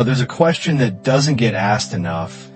But there's a question that doesn't get asked enough,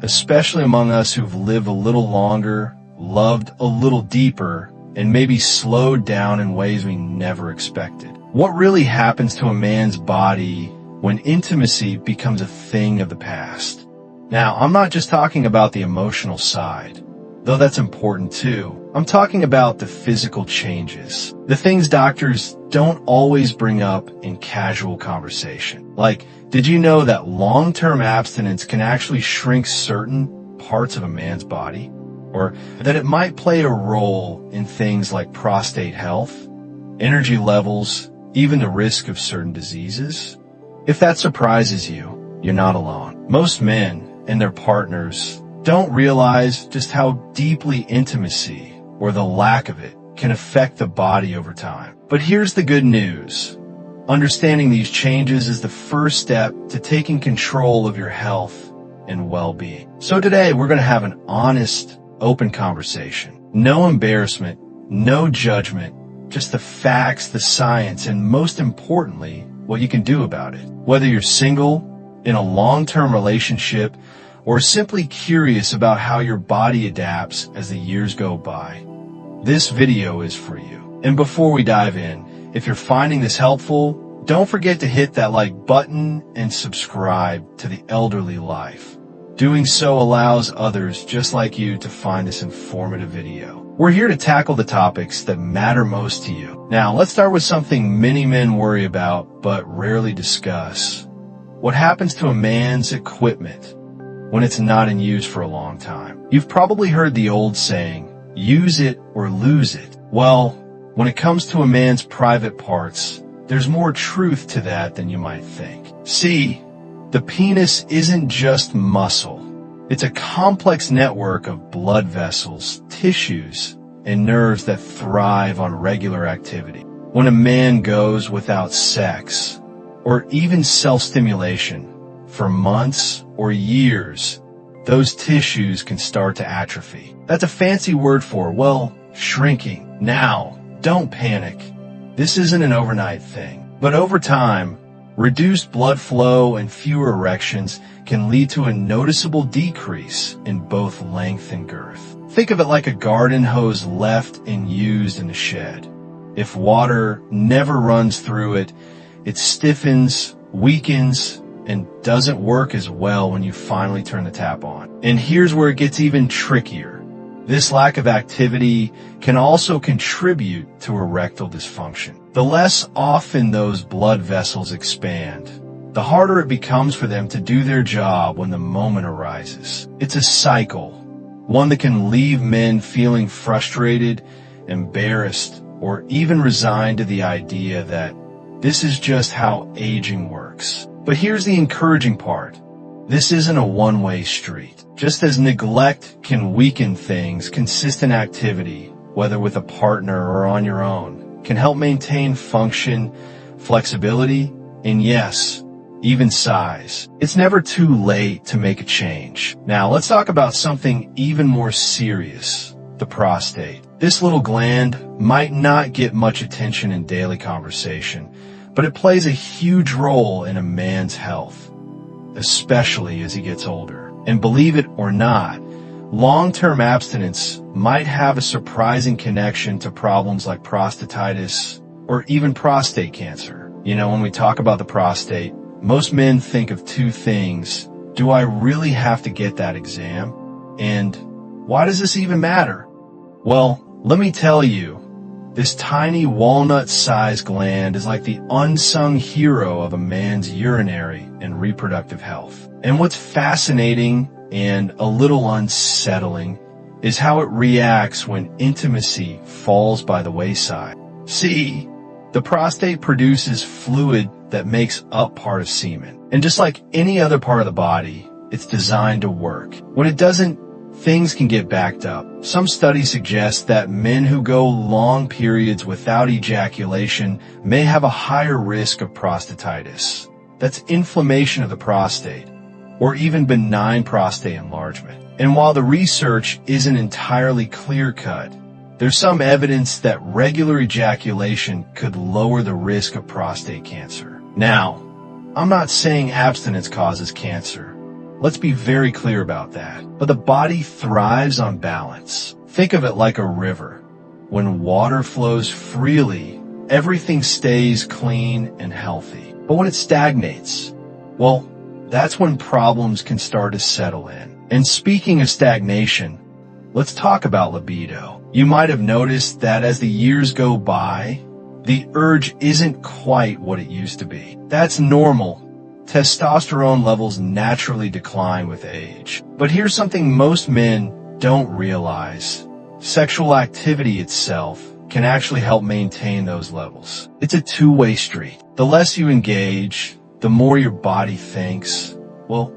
especially among us who've lived a little longer, loved a little deeper, and maybe slowed down in ways we never expected. What really happens to a man's body when intimacy becomes a thing of the past? Now, I'm not just talking about the emotional side, though that's important too. I'm talking about the physical changes, the things doctors don't always bring up in casual conversation. Like, did you know that long-term abstinence can actually shrink certain parts of a man's body? Or that it might play a role in things like prostate health, energy levels, even the risk of certain diseases? If that surprises you, you're not alone. Most men and their partners don't realize just how deeply intimacy, or the lack of it, can affect the body over time. But here's the good news. Understanding these changes is the first step to taking control of your health and well-being. So today we're going to have an honest, open conversation. No embarrassment, no judgment, just the facts, the science, and most importantly, what you can do about it. Whether you're single, in a long-term relationship, or simply curious about how your body adapts as the years go by, this video is for you. And before we dive in, if you're finding this helpful, don't forget to hit that like button and subscribe to The Elderly Life. Doing so allows others just like you to find this informative video. We're here to tackle the topics that matter most to you. Now, let's start with something many men worry about but rarely discuss. What happens to a man's equipment when it's not in use for a long time? You've probably heard the old saying, use it or lose it. Well, when it comes to a man's private parts, there's more truth to that than you might think. See, the penis isn't just muscle. It's a complex network of blood vessels, tissues, and nerves that thrive on regular activity. When a man goes without sex, or even self-stimulation, for months or years, those tissues can start to atrophy. That's a fancy word for, well, shrinking. Now, don't panic. This isn't an overnight thing. But over time, reduced blood flow and fewer erections can lead to a noticeable decrease in both length and girth. Think of it like a garden hose left and used in a shed. If water never runs through it, it stiffens, weakens, and doesn't work as well when you finally turn the tap on. And here's where it gets even trickier. This lack of activity can also contribute to erectile dysfunction. The less often those blood vessels expand, the harder it becomes for them to do their job when the moment arises. It's a cycle, one that can leave men feeling frustrated, embarrassed, or even resigned to the idea that this is just how aging works. But here's the encouraging part. This isn't a one-way street. Just as neglect can weaken things, consistent activity, whether with a partner or on your own, can help maintain function, flexibility, and yes, even size. It's never too late to make a change. Now, let's talk about something even more serious, the prostate. This little gland might not get much attention in daily conversation, but it plays a huge role in a man's health, especially as he gets older. And believe it or not, long-term abstinence might have a surprising connection to problems like prostatitis or even prostate cancer. You know, when we talk about the prostate, most men think of two things. Do I really have to get that exam? And why does this even matter? Well, let me tell you, this tiny walnut-sized gland is like the unsung hero of a man's urinary and reproductive health. And what's fascinating and a little unsettling is how it reacts when intimacy falls by the wayside. See, the prostate produces fluid that makes up part of semen. And just like any other part of the body, it's designed to work. When it doesn't, things can get backed up. Some studies suggest that men who go long periods without ejaculation may have a higher risk of prostatitis. That's inflammation of the prostate, or even benign prostate enlargement. And while the research isn't entirely clear-cut, there's some evidence that regular ejaculation could lower the risk of prostate cancer. Now, I'm not saying abstinence causes cancer. Let's be very clear about that. But the body thrives on balance. Think of it like a river. When water flows freely, everything stays clean and healthy. But when it stagnates, well, that's when problems can start to settle in. And speaking of stagnation, let's talk about libido. You might have noticed that as the years go by, the urge isn't quite what it used to be. That's normal. Testosterone levels naturally decline with age. But here's something most men don't realize. Sexual activity itself can actually help maintain those levels. It's a two-way street. The less you engage, the more your body thinks, well,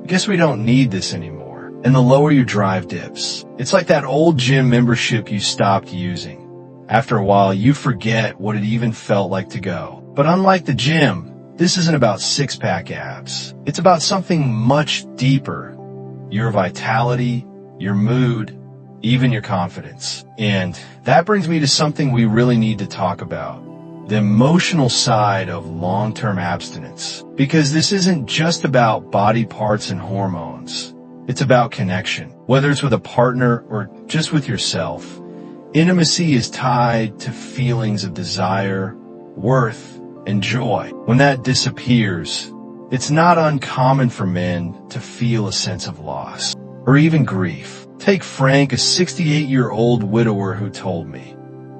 I guess we don't need this anymore. And the lower your drive dips. It's like that old gym membership you stopped using. After a while, you forget what it even felt like to go. But unlike the gym, this isn't about six-pack abs. It's about something much deeper. Your vitality, your mood, even your confidence. And that brings me to something we really need to talk about. The emotional side of long-term abstinence. Because this isn't just about body parts and hormones. It's about connection. Whether it's with a partner or just with yourself, intimacy is tied to feelings of desire, worth, and joy. When that disappears, it's not uncommon for men to feel a sense of loss or even grief. Take Frank, a 68-year-old widower who told me,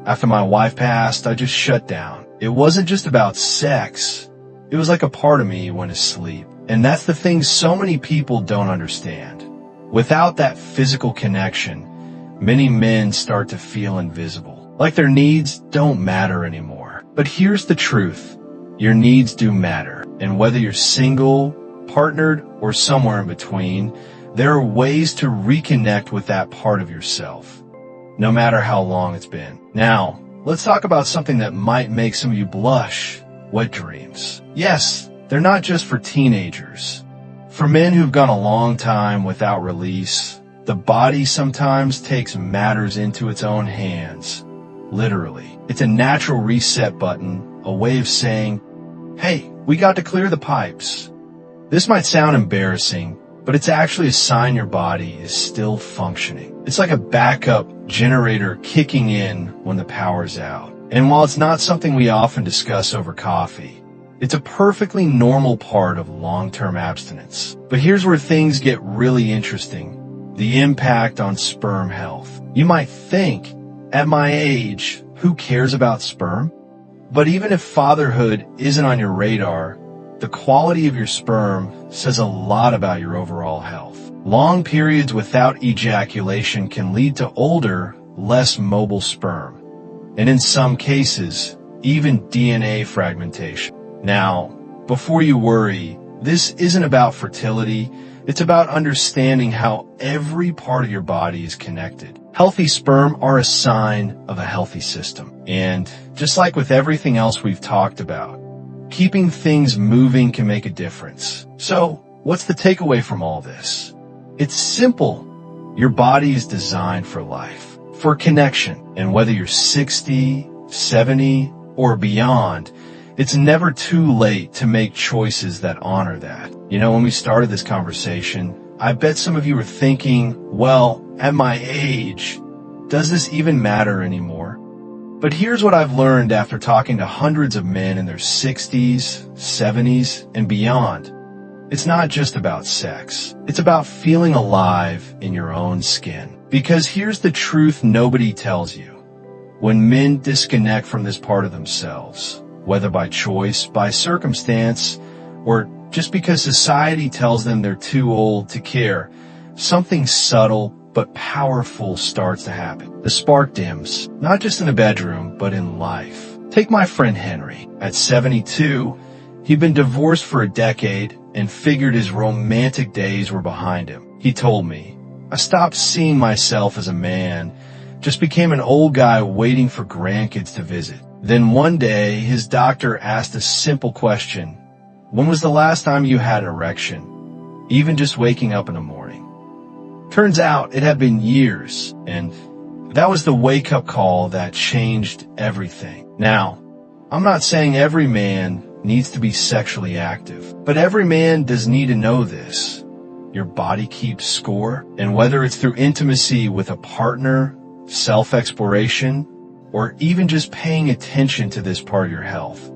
after my wife passed, I just shut down. It wasn't just about sex. It was like a part of me went asleep. And that's the thing so many people don't understand. Without that physical connection, many men start to feel invisible, like their needs don't matter anymore. But here's the truth. Your needs do matter. And whether you're single, partnered, or somewhere in between, there are ways to reconnect with that part of yourself, no matter how long it's been. Now, let's talk about something that might make some of you blush. Wet dreams. Yes, they're not just for teenagers. For men who've gone a long time without release, the body sometimes takes matters into its own hands. Literally. It's a natural reset button, a way of saying, hey, we got to clear the pipes. This might sound embarrassing, but it's actually a sign your body is still functioning. It's like a backup generator kicking in when the power's out. And while it's not something we often discuss over coffee, it's a perfectly normal part of long-term abstinence. But here's where things get really interesting. The impact on sperm health. You might think, at my age, who cares about sperm? But even if fatherhood isn't on your radar, the quality of your sperm says a lot about your overall health. Long periods without ejaculation can lead to older, less mobile sperm. And in some cases, even DNA fragmentation. Now, before you worry, this isn't about fertility. It's about understanding how every part of your body is connected. Healthy sperm are a sign of a healthy system. And just like with everything else we've talked about, keeping things moving can make a difference. So, what's the takeaway from all this? It's simple. Your body is designed for life, for connection. And whether you're 60, 70, or beyond, it's never too late to make choices that honor that. You know, when we started this conversation, I bet some of you were thinking, well, at my age, does this even matter anymore? But here's what I've learned after talking to hundreds of men in their 60s, 70s, and beyond. It's not just about sex. It's about feeling alive in your own skin. Because here's the truth nobody tells you. When men disconnect from this part of themselves, whether by choice, by circumstance, or just because society tells them they're too old to care, something subtle but powerful starts to happen. The spark dims, not just in the bedroom, but in life. Take my friend Henry. At 72, he'd been divorced for a decade and figured his romantic days were behind him. He told me, I stopped seeing myself as a man, just became an old guy waiting for grandkids to visit. Then one day, his doctor asked a simple question. When was the last time you had an erection? Even just waking up in the morning. Turns out it had been years, and that was the wake-up call that changed everything. Now, I'm not saying every man needs to be sexually active. But every man does need to know this. Your body keeps score, and whether it's through intimacy with a partner, self-exploration, or even just paying attention to this part of your health,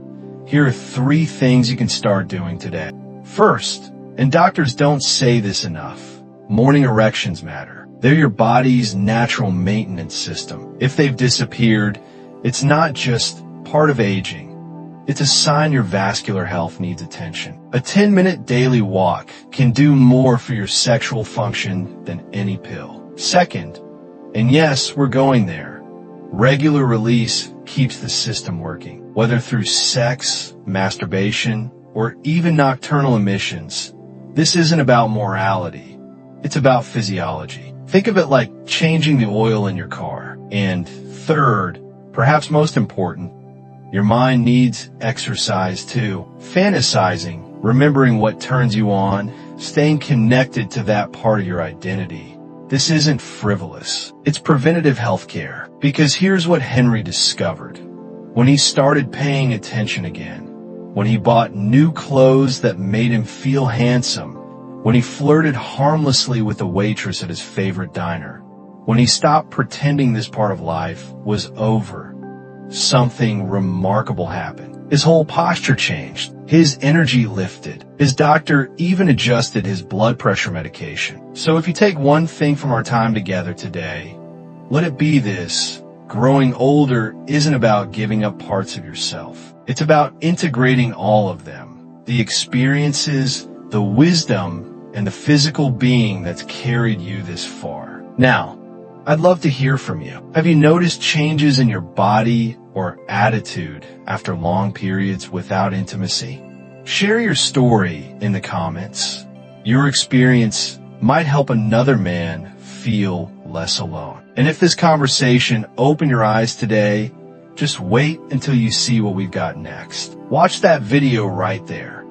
here are 3 things you can start doing today. First, and doctors don't say this enough, morning erections matter. They're your body's natural maintenance system. If they've disappeared, it's not just part of aging. It's a sign your vascular health needs attention. A 10-minute daily walk can do more for your sexual function than any pill. Second, and yes, we're going there, regular release keeps the system working. Whether through sex, masturbation, or even nocturnal emissions, this isn't about morality. It's about physiology. Think of it like changing the oil in your car. And third, perhaps most important, your mind needs exercise too. Fantasizing, remembering what turns you on, staying connected to that part of your identity. This isn't frivolous. It's preventative healthcare. Because here's what Henry discovered. When he started paying attention again, when he bought new clothes that made him feel handsome, when he flirted harmlessly with a waitress at his favorite diner, when he stopped pretending this part of life was over, something remarkable happened. His whole posture changed. His energy lifted. His doctor even adjusted his blood pressure medication. So if you take one thing from our time together today, let it be this. Growing older isn't about giving up parts of yourself. It's about integrating all of them. The experiences, the wisdom, and the physical being that's carried you this far. Now, I'd love to hear from you. Have you noticed changes in your body or attitude after long periods without intimacy? Share your story in the comments. Your experience might help another man feel less alone. And if this conversation opened your eyes today, just wait until you see what we've got next. Watch that video right there.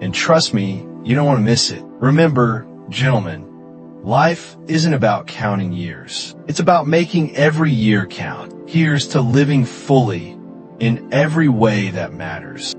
And trust me, you don't want to miss it. Remember, gentlemen, life isn't about counting years. It's about making every year count. Here's to living fully in every way that matters.